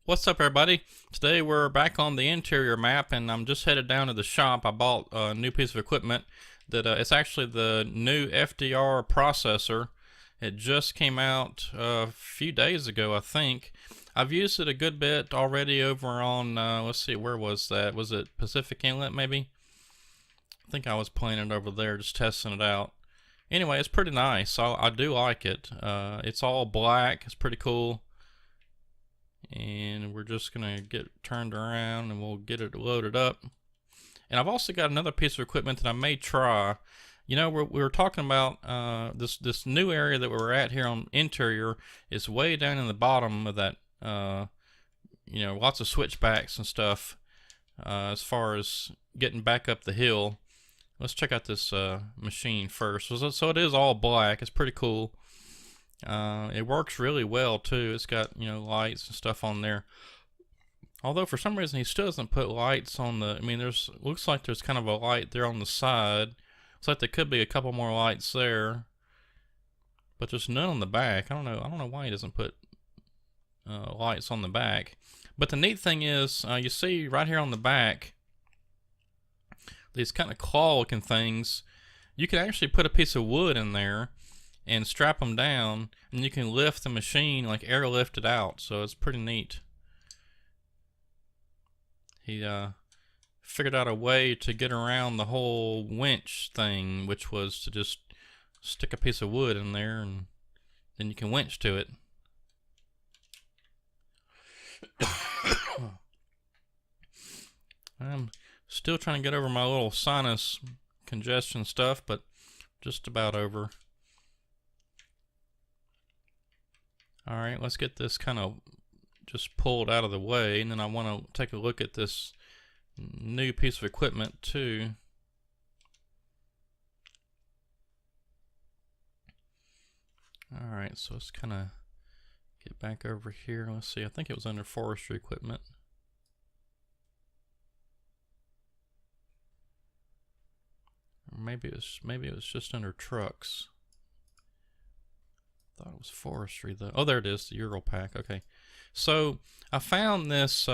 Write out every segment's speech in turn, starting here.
What's up, everybody? Today we're back on the interior map, and I'm just headed down to the shop. I bought a new piece of equipment that it's actually the new FDR processor. It just came out a few days ago, I think. I've used it a good bit already over on, let's see, where was that? Was it Pacific Inlet, maybe? I think I was playing it over there, just testing it out. Anyway, it's pretty nice. I do like it. It's all black. It's pretty cool. And we're just gonna get turned around and we'll get it loaded up. And I've also got another piece of equipment that I may try. You know, we were talking about this new area that we're at here on interior is way down in the bottom of that. You know, lots of switchbacks and stuff as far as getting back up the hill. Let's check out this machine first. So it is all black. It's pretty cool. It works really well too. It's got, you know, lights and stuff on there. Although for some reason he still doesn't put lights on the, I mean, looks like there's kind of a light there on the side. Looks like there could be a couple more lights there, but there's none on the back. I don't know why he doesn't put lights on the back. But the neat thing is, you see right here on the back, these kind of claw looking things. You can actually put a piece of wood in there and strap them down, and you can lift the machine, like airlift it out. So it's pretty neat. He figured out a way to get around the whole winch thing, which was to just stick a piece of wood in there and then you can winch to it. I'm still trying to get over my little sinus congestion stuff, but just about over. Alright, let's get this kind of just pulled out of the way, and then I want to take a look at this new piece of equipment too. Alright, so let's kind of get back over here. Let's see, I think it was under forestry equipment. Or maybe it was just under trucks. Thought it was forestry though. Oh, there it is, the Ural pack. Okay, so I found this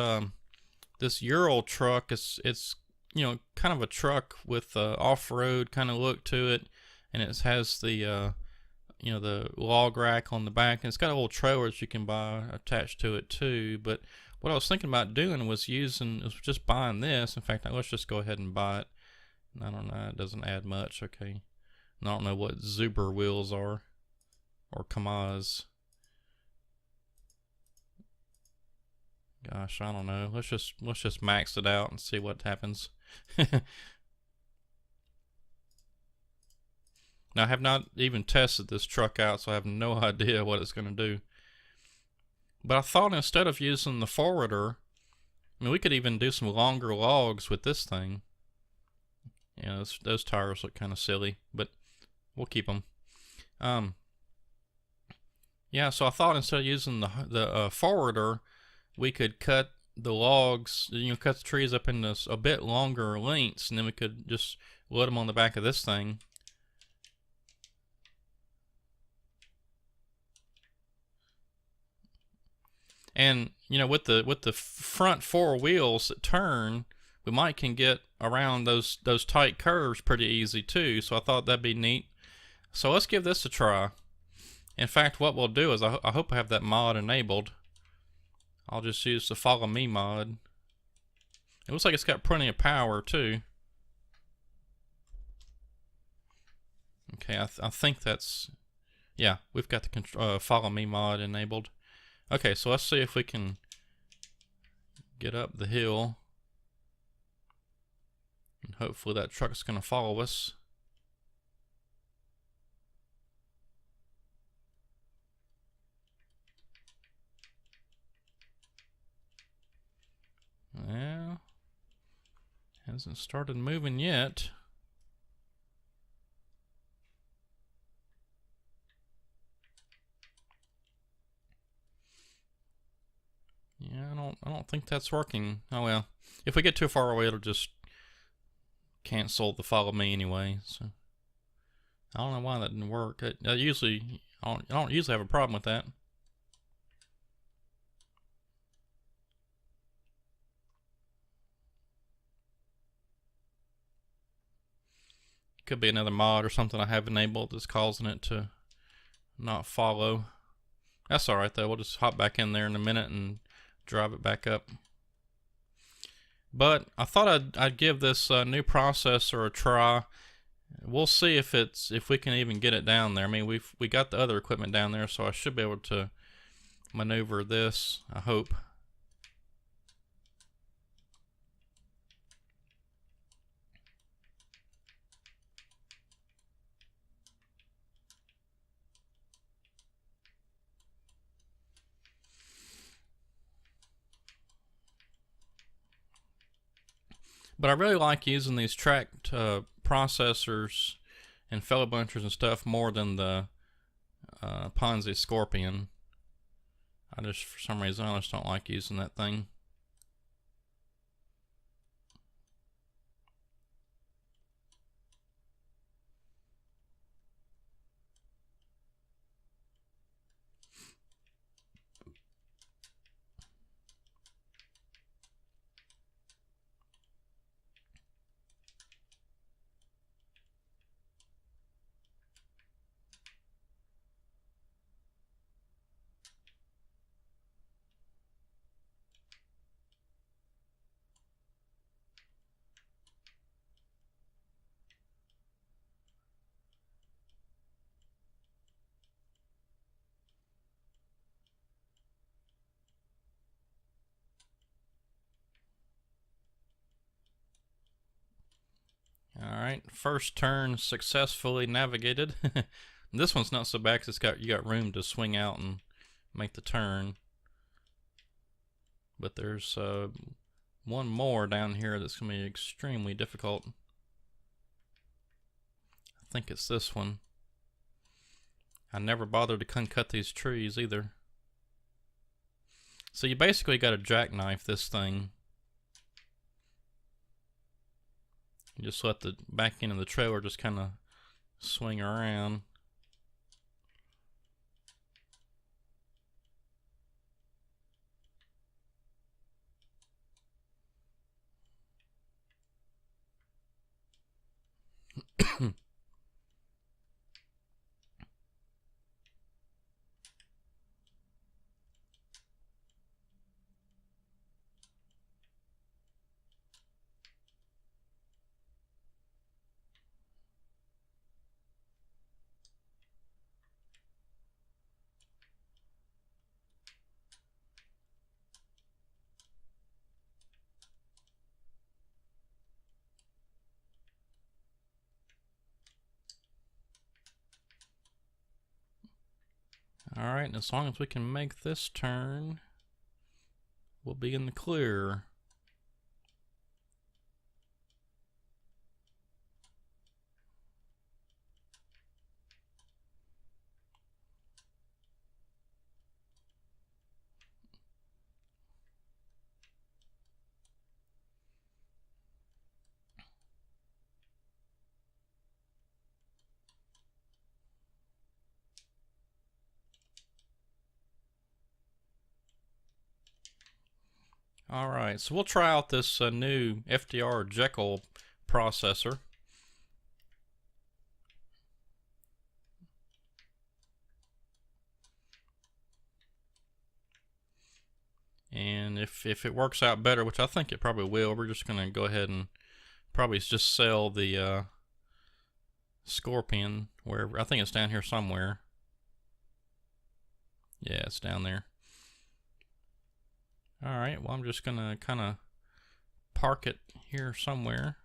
this Ural truck. It's you know, kind of a truck with off-road kind of look to it, and it has the you know, the log rack on the back, and it's got a little trailers you can buy attached to it too. But what I was thinking about doing was just buying this. In fact, let's just go ahead and buy it. I don't know, it doesn't add much. Okay, I don't know what Zuber wheels are. Or Kamaz. Gosh, I don't know. Let's just max it out and see what happens. Now, I have not even tested this truck out, so I have no idea what it's going to do. But I thought instead of using the forwarder, I mean, we could even do some longer logs with this thing. You know, those tires look kind of silly, but we'll keep them. Yeah, so I thought instead of using the forwarder, we could cut the logs, you know, cut the trees up into a bit longer lengths, and then we could just load them on the back of this thing. And you know, with the front four wheels that turn, we can get around those tight curves pretty easy too. So I thought that'd be neat. So let's give this a try. In fact, what we'll do is I hope I have that mod enabled. I'll just use the follow me mod. It looks like it's got plenty of power too. Okay, I think that's, yeah, we've got the follow me mod enabled. Okay, so let's see if we can get up the hill. And hopefully that truck's gonna follow us. Well, hasn't started moving yet. Yeah, I don't think that's working. Oh well, if we get too far away, it'll just cancel the follow me anyway. So I don't know why that didn't work. I don't usually have a problem with that. Could be another mod or something I have enabled that's causing it to not follow. That's alright though, we'll just hop back in there in a minute and drive it back up. But I thought I'd give this new processor a try. We'll see if we can even get it down there. I mean, we got the other equipment down there, so I should be able to maneuver this, I hope. But I really like using these tracked processors and fellow bunchers and stuff more than the Ponzi Scorpion. I just, for some reason, I just don't like using that thing. Alright, first turn successfully navigated. This one's not so bad because you got room to swing out and make the turn. But there's one more down here that's going to be extremely difficult. I think it's this one. I never bothered to cut these trees either. So you basically got to jackknife this thing. You just let the back end of the trailer just kind of swing around. Alright, as long as we can make this turn, we'll be in the clear. Alright, so we'll try out this new FDR Jekyll processor. And if it works out better, which I think it probably will, we're just going to go ahead and probably just sell the Scorpion wherever. I think it's down here somewhere. Yeah, it's down there. Alright, well I'm just gonna kind of park it here somewhere.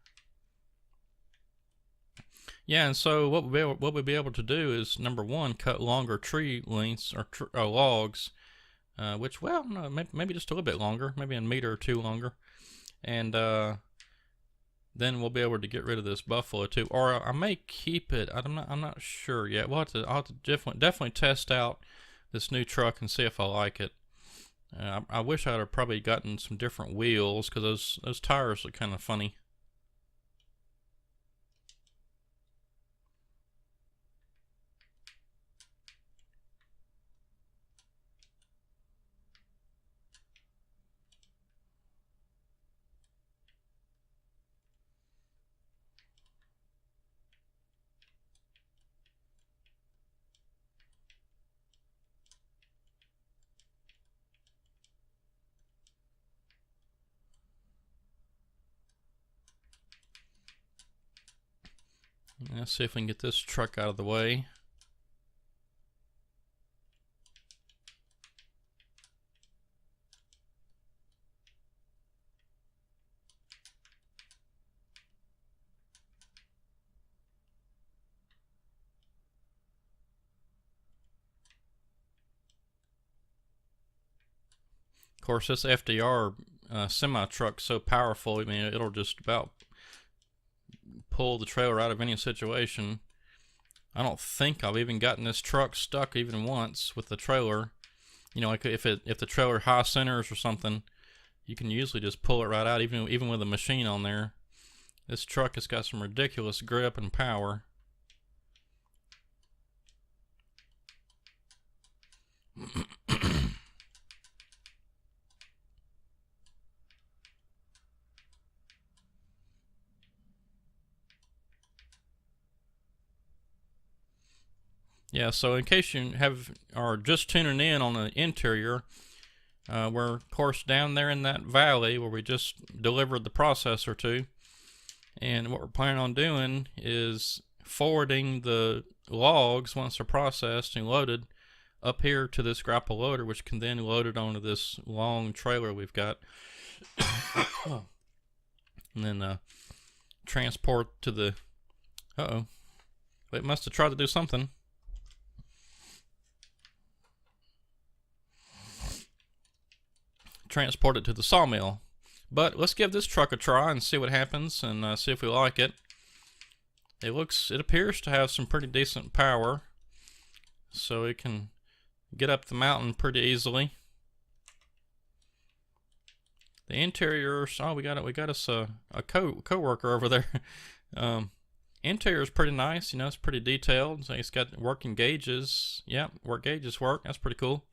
Yeah, and so what we'll be able to do is, number one, cut longer tree lengths or logs, which, well, no, maybe just a little bit longer, maybe a meter or two longer, and then we'll be able to get rid of this buffalo too. Or I may keep it. I'm not sure yet. I'll have to definitely test out this new truck and see if I like it. I wish I'd have probably gotten some different wheels, because those tires look kind of funny. Let's see if we can get this truck out of the way. Of course, this FDR semi truck so powerful. I mean, it'll just about pull the trailer out of any situation. I don't think I've even gotten this truck stuck even once with the trailer. You know, like if the trailer high centers or something, you can usually just pull it right out, even with a machine on there. This truck has got some ridiculous grip and power. Yeah, so in case you are just tuning in on the interior, we're of course down there in that valley where we just delivered the processor to, and what we're planning on doing is forwarding the logs once they're processed and loaded up here to this grapple loader, which can then load it onto this long trailer we've got, and then transport to the. It must have tried to do something. Transport it to the sawmill. But let's give this truck a try and see what happens, and see if we like it. It appears to have some pretty decent power, so it can get up the mountain pretty easily. The interior, we got us a co-worker over there. Interior is pretty nice, you know, it's pretty detailed. So it's got working gauges. Yeah, work gauges work. That's pretty cool.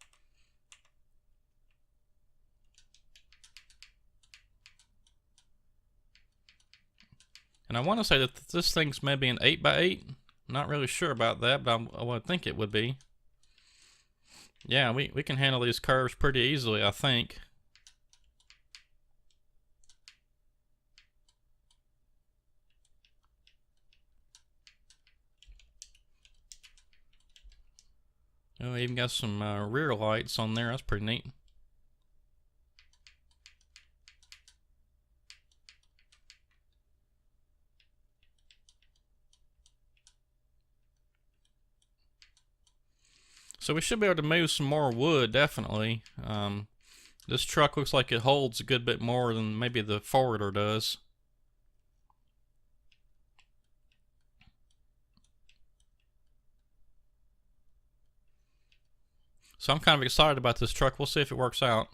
And I want to say that this thing's maybe an 8x8. Not really sure about that, but I would think it would be. Yeah, we can handle these curves pretty easily, I think. Oh, even got some rear lights on there. That's pretty neat. So we should be able to move some more wood, definitely. This truck looks like it holds a good bit more than maybe the forwarder does. So I'm kind of excited about this truck. We'll see if it works out.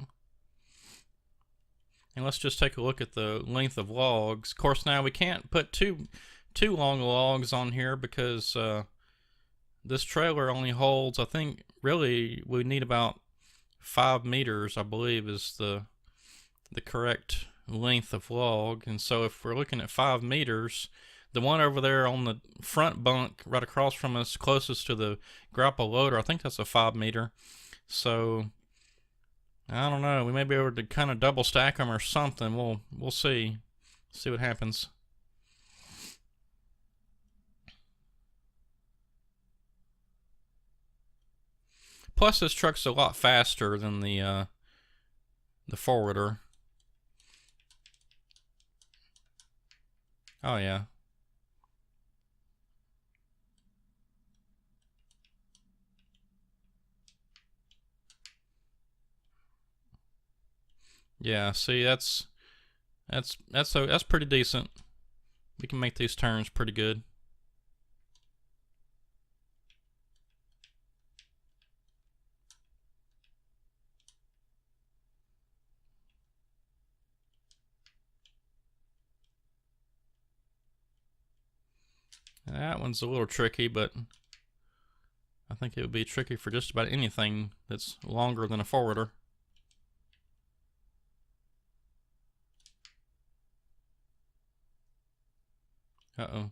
And let's just take a look at the length of logs. Of course, now we can't put too long logs on here because this trailer only holds, I think, really we need about 5 meters, I believe, is the correct length of log. And so if we're looking at 5 meters, the one over there on the front bunk right across from us, closest to the grapple loader, I think that's a 5 meter. So I don't know, we may be able to kind of double stack them or something. We'll see what happens. Plus, this truck's a lot faster than the forwarder. Oh yeah. Yeah. See, that's pretty decent. We can make these turns pretty good. That one's a little tricky, but I think it would be tricky for just about anything that's longer than a forwarder. Uh-oh.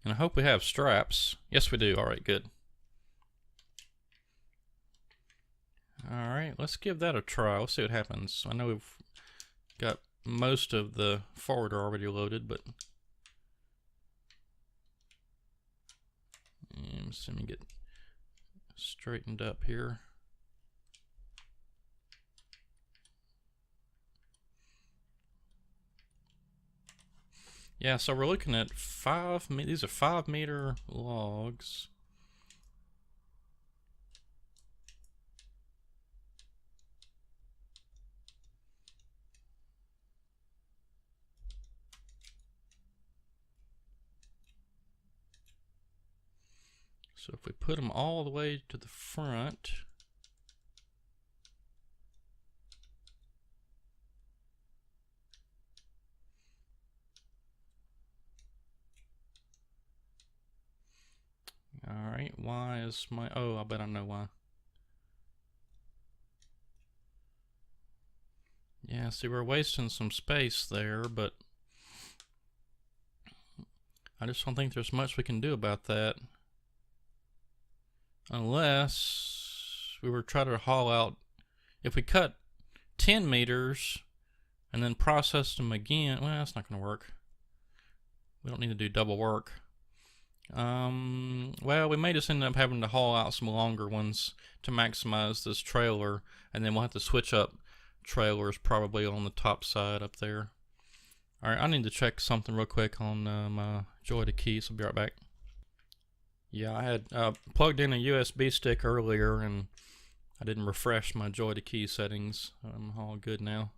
And I hope we have straps. Yes, we do. All right, good. All right, let's give that a try. Let's see what happens. I know we've got most of the forwarder already loaded, but let me get straightened up here. Yeah, so we're looking at these are 5-meter logs. So if we put them all the way to the front, all right, why is my, oh, I bet I know why. Yeah, see, we're wasting some space there, but I just don't think there's much we can do about that. Unless we were trying to haul out, if we cut 10 meters and then process them again, well, that's not going to work. We don't need to do double work. Well, we may just end up having to haul out some longer ones to maximize this trailer, and then we'll have to switch up trailers probably on the top side up there. Alright, I need to check something real quick on my joy to key, so I'll be right back. Yeah, I had plugged in a USB stick earlier and I didn't refresh my joy to key settings. I'm all good now.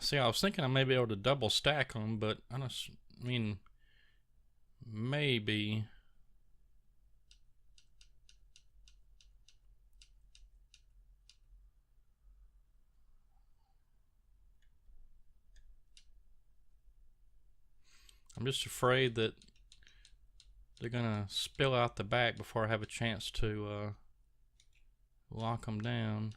See, I was thinking I may be able to double stack them, but I mean, maybe. I'm just afraid that they're gonna spill out the back before I have a chance to lock them down.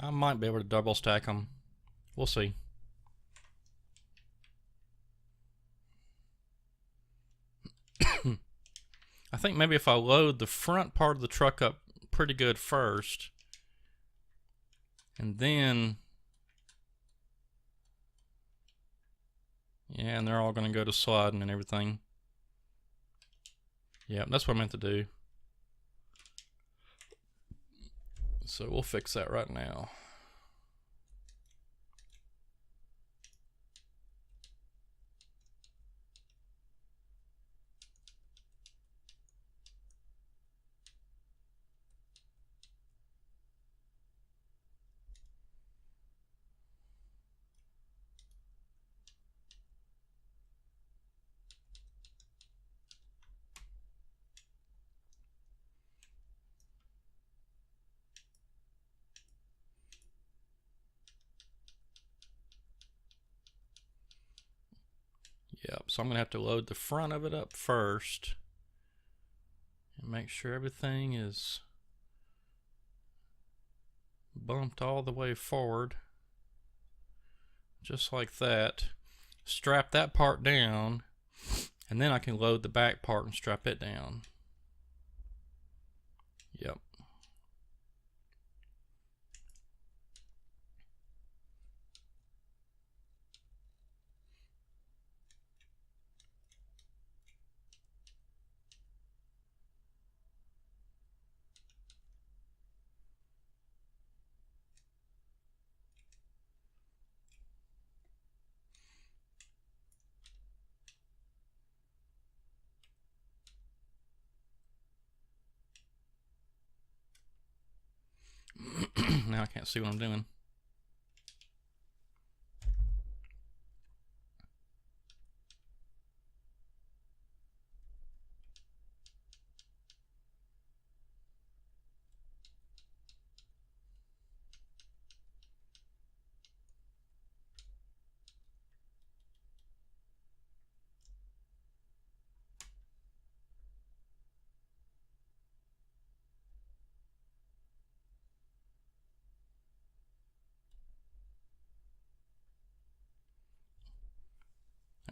I might be able to double stack them. We'll see. I think maybe if I load the front part of the truck up pretty good first, and then, yeah, and they're all going to go to sliding and everything. Yeah, that's what I meant to do. So we'll fix that right now. Yep, so I'm going to have to load the front of it up first and make sure everything is bumped all the way forward, just like that. Strap that part down, and then I can load the back part and strap it down. Yep. now I can't see what I'm doing.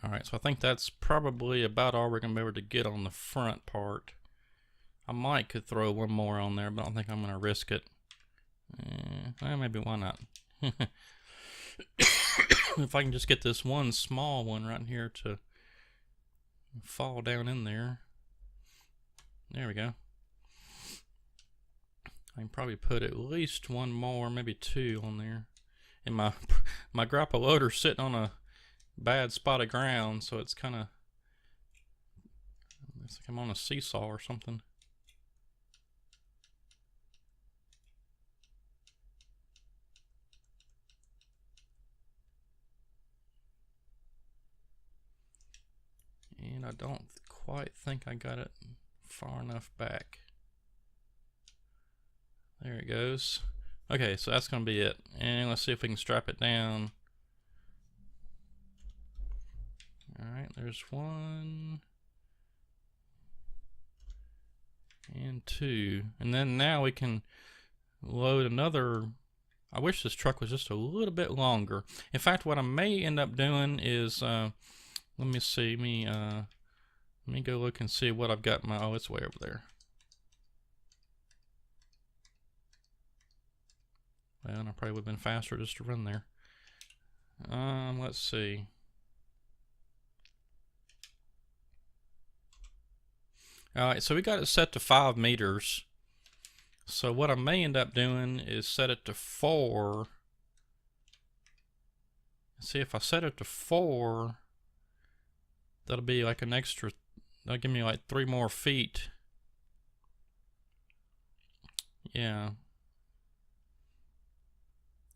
Alright, so I think that's probably about all we're going to be able to get on the front part. I might could throw one more on there, but I don't think I'm going to risk it. Well, maybe why not? If I can just get this one small one right here to fall down in there. There we go. I can probably put at least one more, maybe two on there. And my grapple loader's sitting on a bad spot of ground, so it's kind of, looks like I'm on a seesaw or something. And I don't quite think I got it far enough back. There it goes. Okay, so that's going to be it. And let's see if we can strap it down. Alright, there's one. And two. And then now we can load another. I wish this truck was just a little bit longer. In fact, what I may end up doing is, let me see, let me go look and see what I've got my, oh, it's way over there. Well, and I probably would have been faster just to run there. Let's see. Alright, so we got it set to 5 meters. So what I may end up doing is set it to 4. See, if I set it to 4, that'll be like an extra, that'll give me like 3 more feet. Yeah.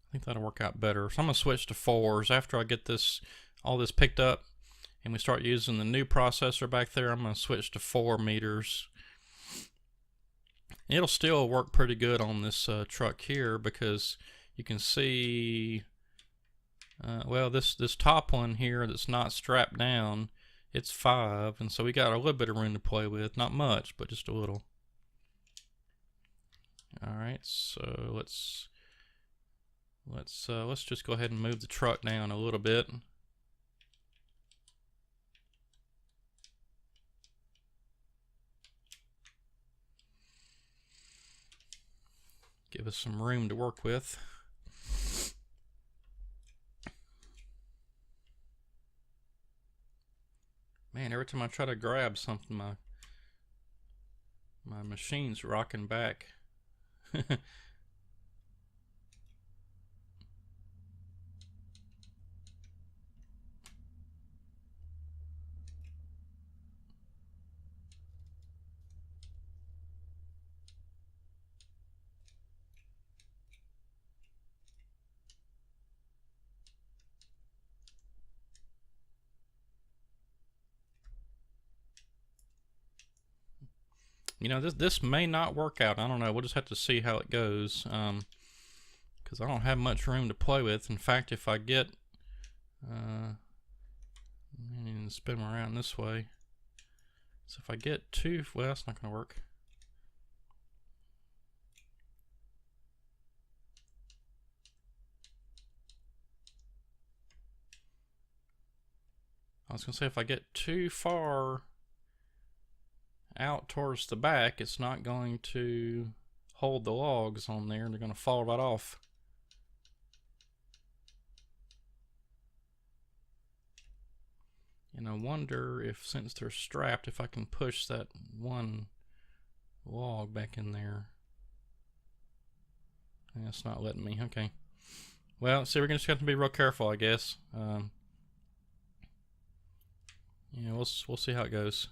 I think that'll work out better. So I'm gonna switch to 4s after I get this, all this picked up, and we start using the new processor back there. I'm gonna switch to 4 meters. It'll still work pretty good on this truck here, because you can see, well, this top one here that's not strapped down, it's 5, and so we got a little bit of room to play with. Not much, but just a little. All right, so let's just go ahead and move the truck down a little bit. Give us some room to work with. Man, every time I try to grab something, my machine's rocking back. You know, this may not work out. I don't know. We'll just have to see how it goes. Because I don't have much room to play with. In fact, if I get, spin them around this way. So if I get 2, well, that's not going to work. I was going to say, if I get too far out towards the back, it's not going to hold the logs on there. They're going to fall right off. And I wonder if, since they're strapped, if I can push that one log back in there. And it's not letting me. Okay. Well, see, we're just going to be real careful, I guess. Yeah, we'll see how it goes.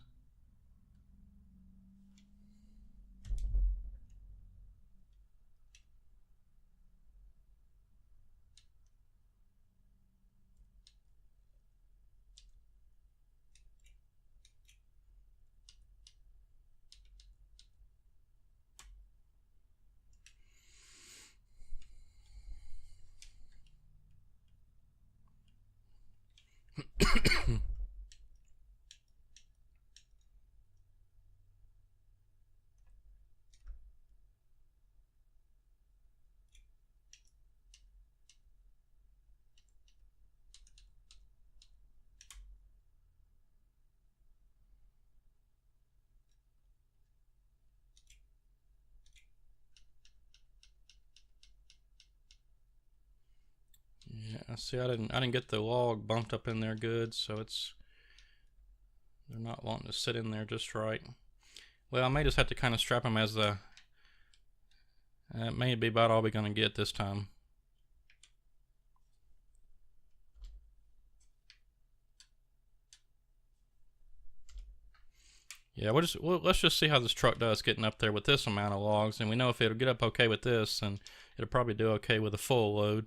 See, I didn't get the log bumped up in there good, so they're not wanting to sit in there just right. Well, I may just have to kind of strap them as the. That may be about all we're gonna get this time. Yeah, let's just see how this truck does getting up there with this amount of logs, and we know if it'll get up okay with this, and it'll probably do okay with a full load.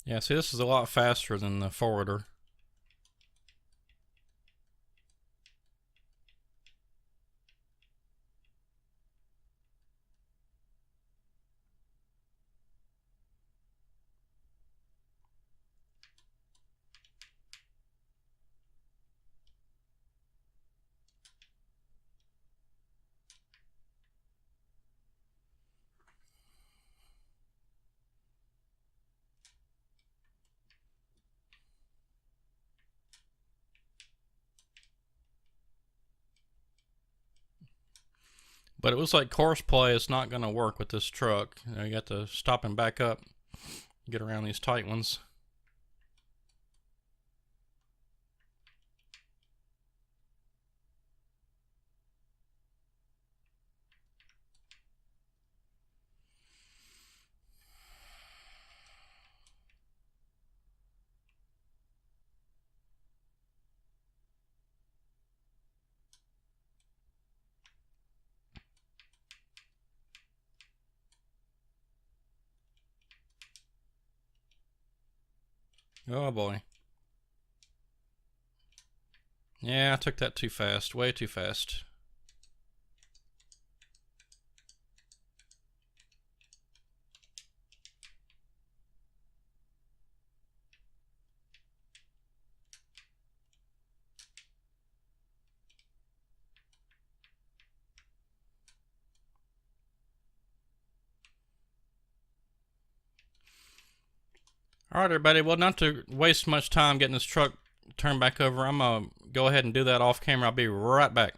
Yeah, see, this is a lot faster than the forwarder. But it looks like course play is not going to work with this truck. You got to stop and back up, get around these tight ones. Oh boy. Yeah, I took that too fast, way too fast. Alright everybody, well, not to waste much time getting this truck turned back over, I'm going to go ahead and do that off camera. I'll be right back.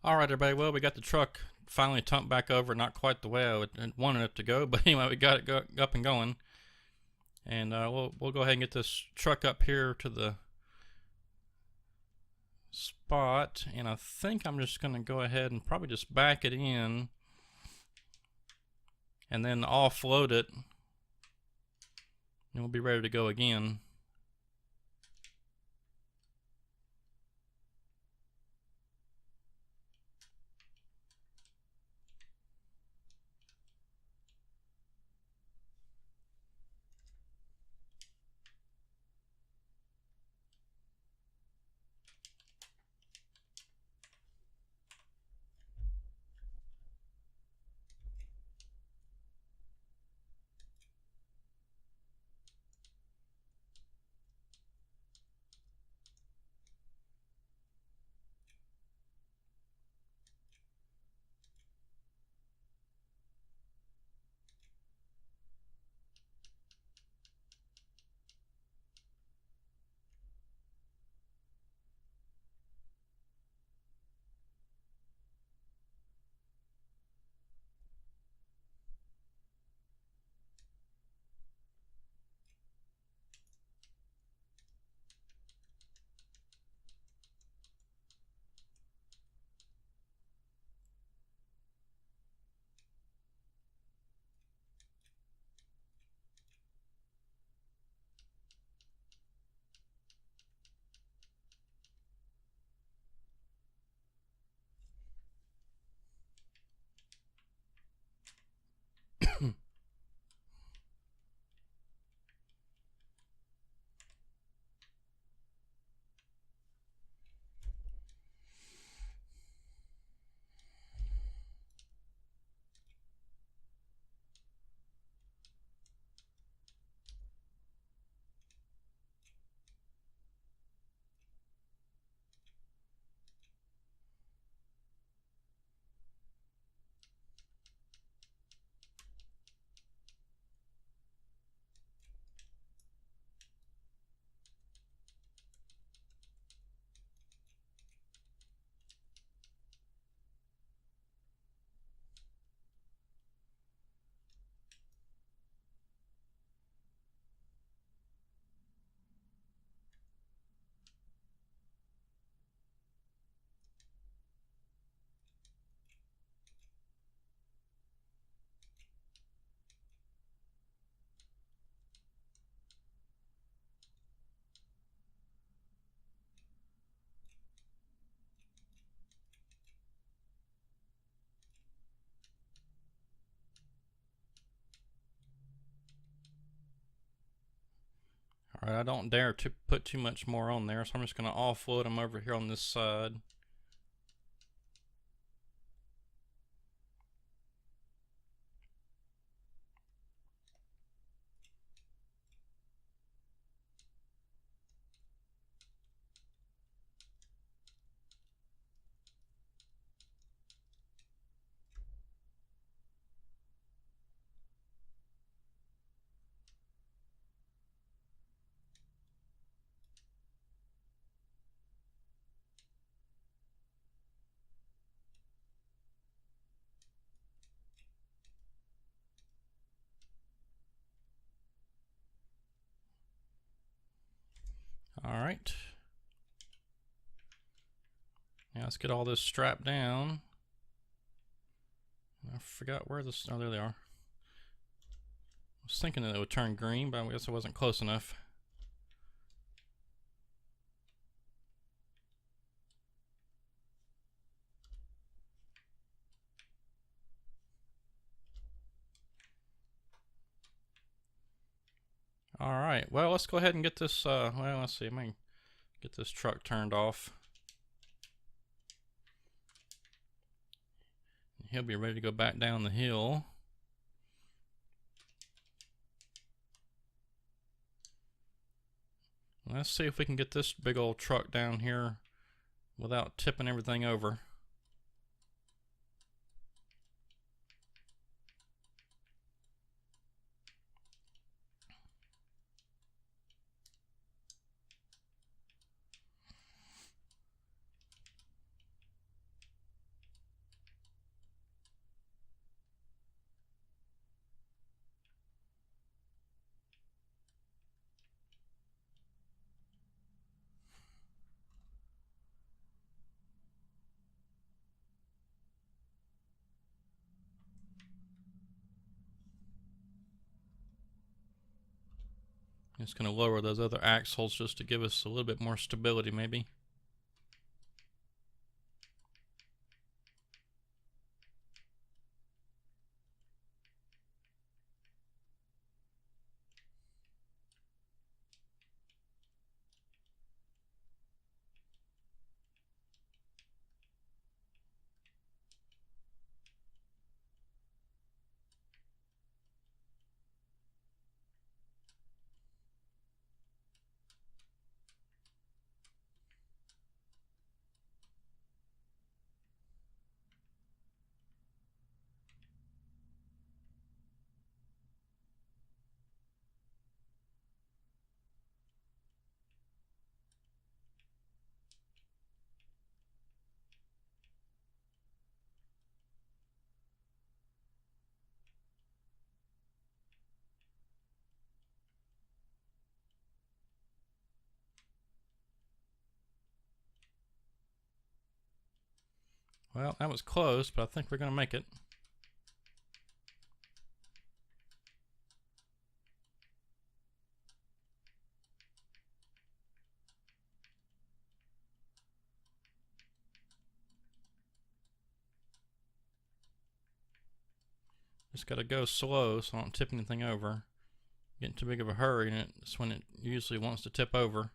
Alright everybody, well, we got the truck finally tumped back over, not quite the way I wanted it to go, but anyway, we got it up and going. And we'll go ahead and get this truck up here to the spot, and I think I'm just going to go ahead and probably just back it in and then offload it, and we'll be ready to go again. Right, I don't dare to put too much more on there, so I'm just going to offload them over here on this side. All right. Now let's get all this strapped down. I forgot where this. Oh, there they are. I was thinking that it would turn green, but I guess it wasn't close enough. All right. Well, let's go ahead and get this. Well, let's see. I mean, get this truck turned off. He'll be ready to go back down the hill. Let's see if we can get this big old truck down here without tipping everything over. Just going to lower those other axles just to give us a little bit more stability, maybe. Well, that was close, but I think we're going to make it. Just got to go slow so I don't tip anything over. Getting too big of a hurry, and it's when it usually wants to tip over.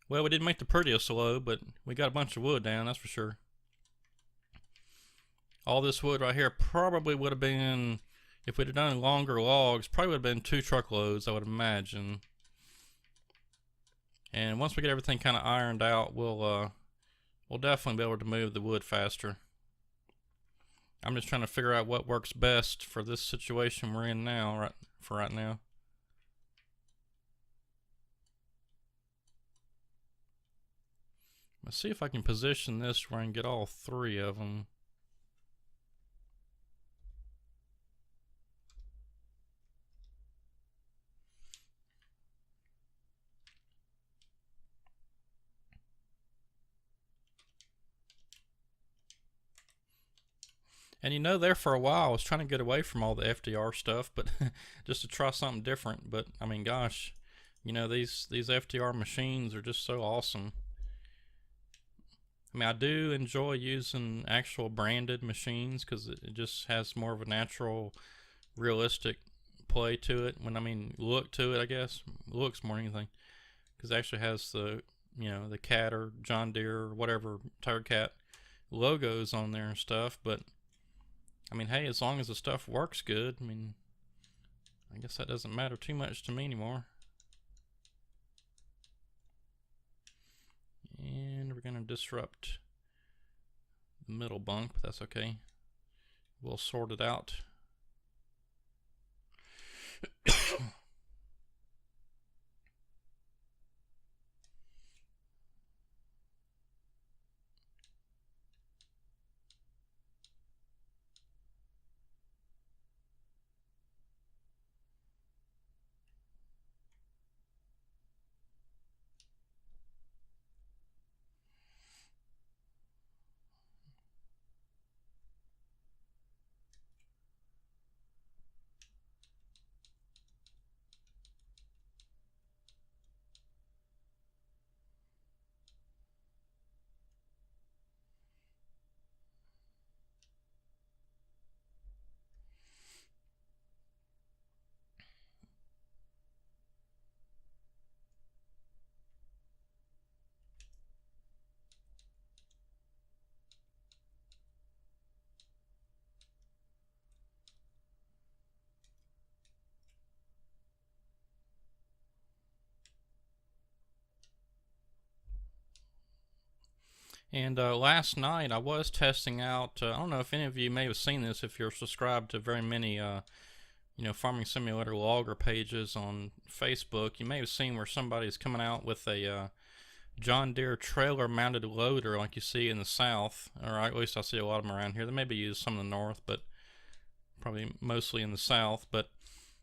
Well, we didn't make the prettiest load, but we got a bunch of wood down, that's for sure. All this wood right here probably would have been, if we'd have done longer logs, probably would have been 2 truckloads, I would imagine. And once we get everything kind of ironed out, we'll definitely be able to move the wood faster. I'm just trying to figure out what works best for this situation we're in now, right now. Let's see if I can position this where I can get all three of them. And you know, there for a while I was trying to get away from all the FDR stuff, but just to try something different. But I mean, gosh, you know, these FDR machines are just so awesome. I mean, I do enjoy using actual branded machines because it just has more of a natural, realistic play to it. When I mean look to it, I guess looks more than anything, because it actually has the, you know, the cat or John Deere or whatever Tiger Cat logos on there and stuff. But I mean, hey, as long as the stuff works good, I mean, I guess that doesn't matter too much to me anymore. And we're gonna disrupt the middle bunk, but that's okay. We'll sort it out. And last night I was testing out, I don't know if any of you may have seen this if you're subscribed to very many you know, farming simulator logger pages on Facebook. You may have seen where somebody's coming out with a John Deere trailer mounted loader like you see in the south, or at least I see a lot of them around here. They may be used some in the north, but probably mostly in the south. But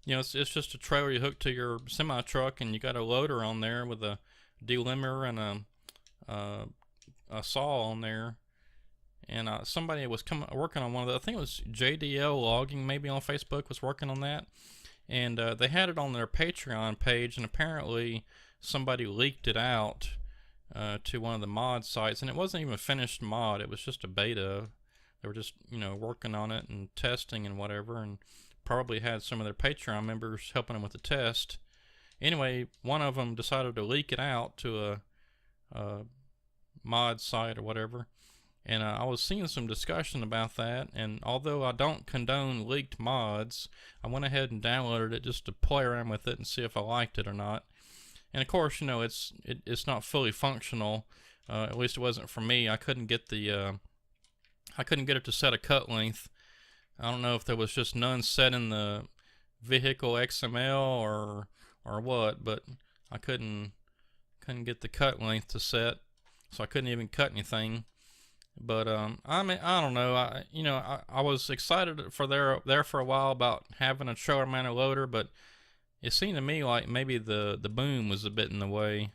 you know, it's just a trailer you hook to your semi truck, and you got a loader on there with a delimiter and a saw on there. And somebody was working on one of the, I think it was JDL Logging, maybe on Facebook, was working on that. And they had it on their Patreon page, and apparently somebody leaked it out to one of the mod sites, and it wasn't even a finished mod. It was just a beta. They were just, you know, working on it and testing and whatever, and probably had some of their Patreon members helping them with the test. Anyway, one of them decided to leak it out to a mod site or whatever, and I was seeing some discussion about that. And although I don't condone leaked mods, I went ahead and downloaded it just to play around with it and see if I liked it or not. And of course, you know, it's not fully functional. At least it wasn't for me. I couldn't get the I couldn't get it to set a cut length. I don't know if there was just none set in the vehicle XML or what, but I couldn't get the cut length to set, so I couldn't even cut anything. But I mean, I don't know. I was excited for there for a while about having a trailer mounted loader, but it seemed to me like maybe the boom was a bit in the way.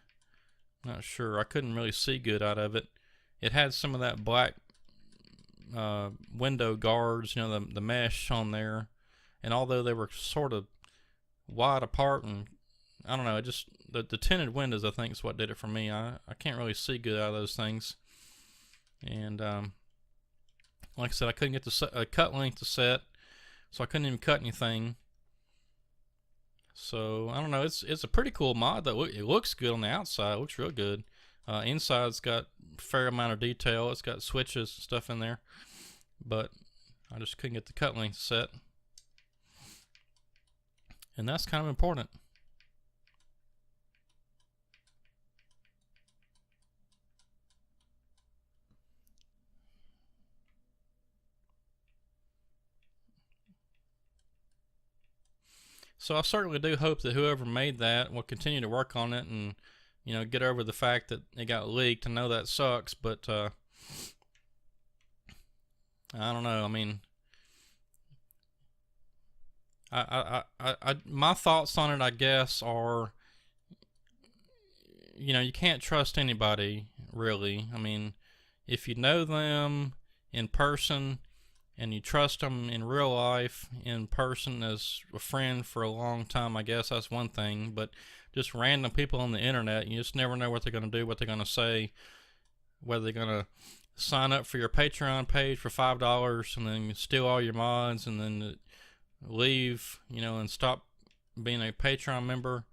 Not sure. I couldn't really see good out of it. It had some of that black window guards, you know, the mesh on there, and although they were sort of wide apart, and I don't know, it just the tinted windows, I think, is what did it for me. I can't really see good out of those things. And like I said, I couldn't get the cut length to set, so I couldn't even cut anything. So I don't know. It's a pretty cool mod though. It looks good on the outside. It looks real good. Inside's got a fair amount of detail. It's got switches and stuff in there, but I just couldn't get the cut length set, and that's kind of important. So I certainly do hope that whoever made that will continue to work on it and, you know, get over the fact that it got leaked. I know that sucks, but I don't know. I mean, my thoughts on it, I guess, are, you know, you can't trust anybody really. I mean, if you know them in person and you trust them in real life in person as a friend for a long time, I guess that's one thing. But just random people on the internet, you just never know what they're going to do, what they're going to say, whether they're going to sign up for your Patreon page for $5 and then steal all your mods and then leave, you know, and stop being a Patreon member.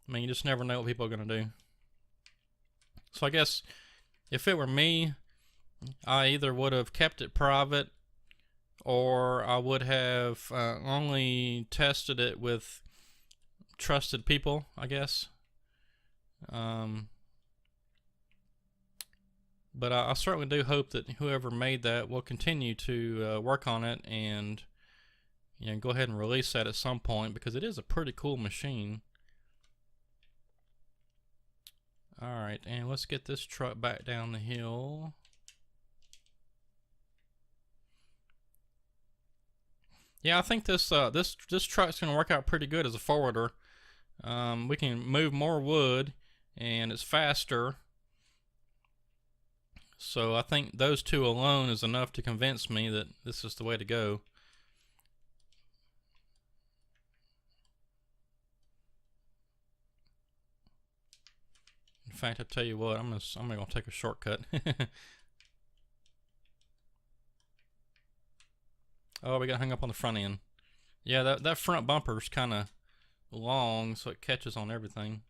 I mean, you just never know what people are going to do. So I guess if it were me, I either would have kept it private or I would have only tested it with trusted people, I guess. But I certainly do hope that whoever made that will continue to work on it and, you know, go ahead and release that at some point, because it is a pretty cool machine. Alright, and let's get this truck back down the hill. Yeah, I think this truck's gonna work out pretty good as a forwarder. We can move more wood, and it's faster. So I think those two alone is enough to convince me that this is the way to go. In fact, I tell you what, I'm gonna take a shortcut. Oh, we got hung up on the front end. Yeah, that front bumper's kind of long, so it catches on everything.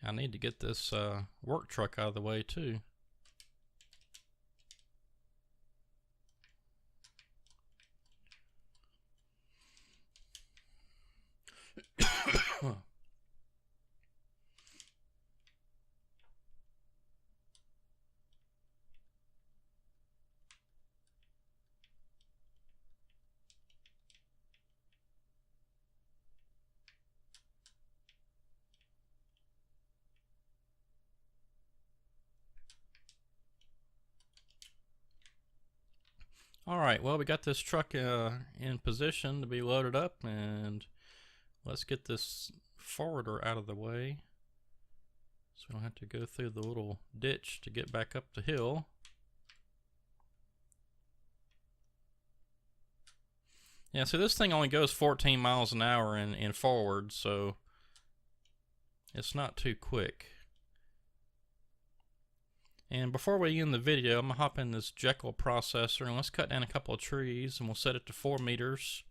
I need to get this work truck out of the way too. Alright, well, we got this truck in position to be loaded up, and let's get this forwarder out of the way so we don't have to go through the little ditch to get back up the hill. Yeah, so this thing only goes 14 miles an hour in forward, so it's not too quick. And before we end the video, I'm going to hop in this Jekyll processor and let's cut down a couple of trees, and we'll set it to 4 meters.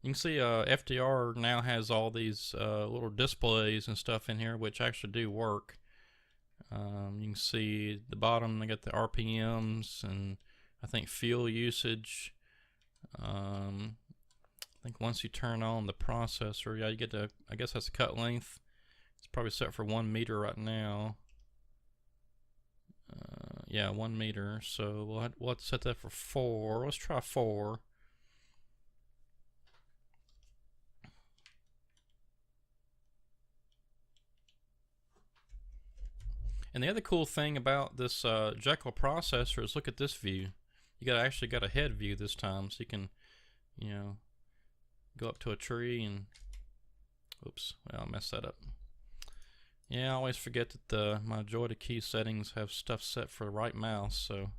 You can see FDR now has all these little displays and stuff in here which actually do work. You can see the bottom, they got the RPMs and I think fuel usage. I think once you turn on the processor, yeah, you get to, I guess that's the cut length. It's probably set for 1 meter right now. Yeah, 1 meter. So we'll have to set that for 4. Let's try 4. And the other cool thing about this Jekyll processor is, look at this view. You actually got a head view this time, so you can, you know, go up to a tree and, oops, well, I messed that up. Yeah, I always forget that my joy to key settings have stuff set for the right mouse, so.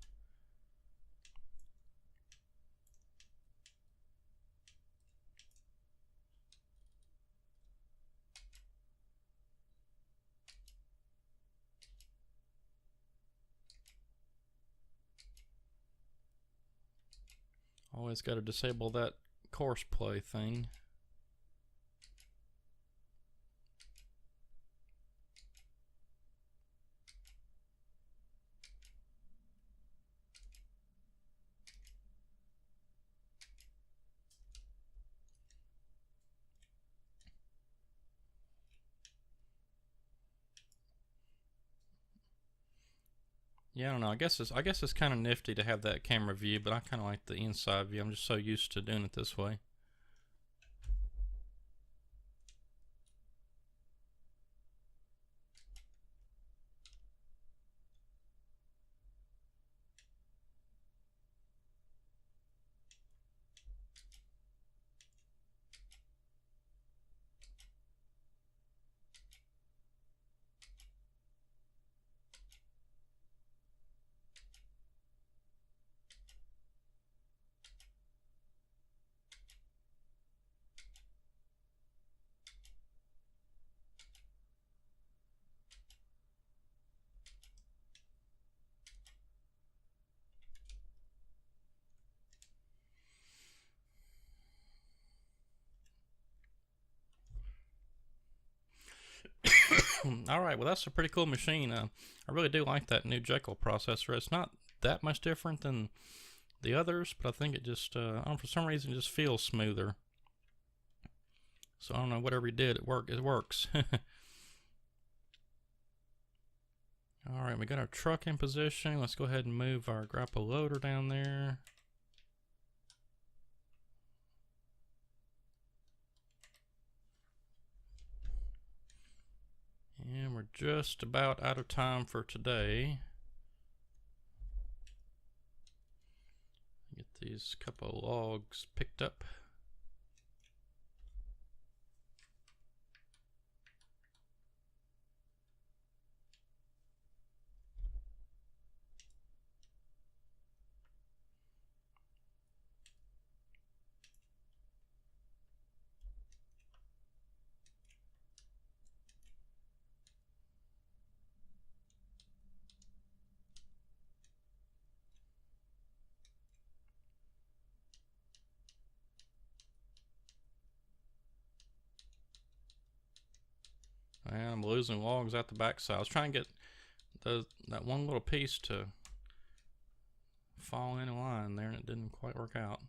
Always got to disable that course play thing. Yeah, I don't know. I guess it's kind of nifty to have that camera view, but I kind of like the inside view. I'm just so used to doing it this way. All right, well that's a pretty cool machine. I really do like that new Jekyll processor. It's not that much different than the others, but I think it just, I don't know, for some reason, it just feels smoother. So I don't know, whatever he did, it works. All right, we got our truck in position. Let's go ahead and move our grapple loader down there. And we're just about out of time for today. Get these couple of logs picked up. And I'm losing logs out the backside. I was trying to get that one little piece to fall in line there, and it didn't quite work out.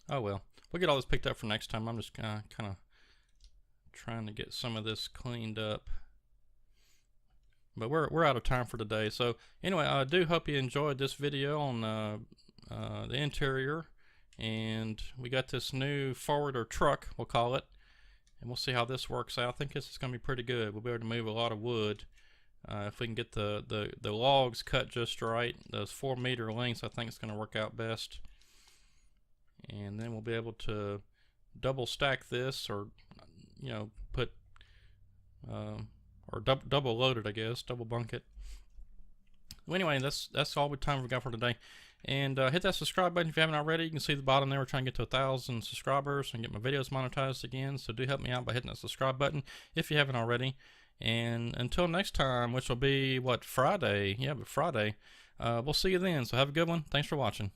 Oh well, we'll get all this picked up for next time. I'm just kind of trying to get some of this cleaned up. But we're out of time for today. So anyway, I do hope you enjoyed this video on the interior. And we got this new forwarder truck, we'll call it. And we'll see how this works out. I think this is going to be pretty good. We'll be able to move a lot of wood. If we can get the logs cut just right, those 4-meter lengths, I think it's going to work out best. And then we'll be able to double stack this, or put or double load it, I guess, double bunk it. Well, anyway, that's all the time we've got for today. And hit that subscribe button if you haven't already. You can see the bottom there. We're trying to get to 1,000 subscribers and get my videos monetized again. So do help me out by hitting that subscribe button if you haven't already. And until next time, which will be what, Friday? Yeah, but Friday. We'll see you then. So have a good one. Thanks for watching.